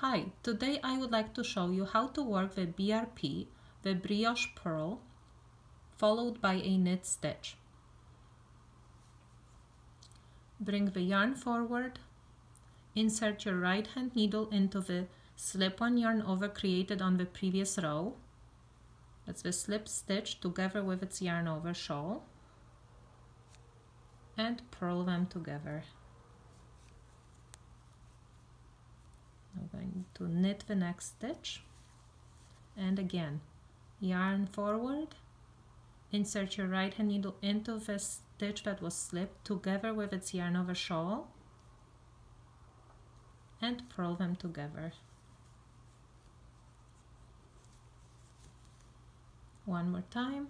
Hi, today I would like to show you how to work the BRP, the brioche purl, followed by a knit stitch. Bring the yarn forward, insert your right hand needle into the slip-on yarn over created on the previous row. That's the slip stitch together with its yarn over shawl, and purl them together. I'm going to knit the next stitch, and again yarn forward, insert your right hand needle into the stitch that was slipped together with its yarn over shawl, and purl them together. One more time.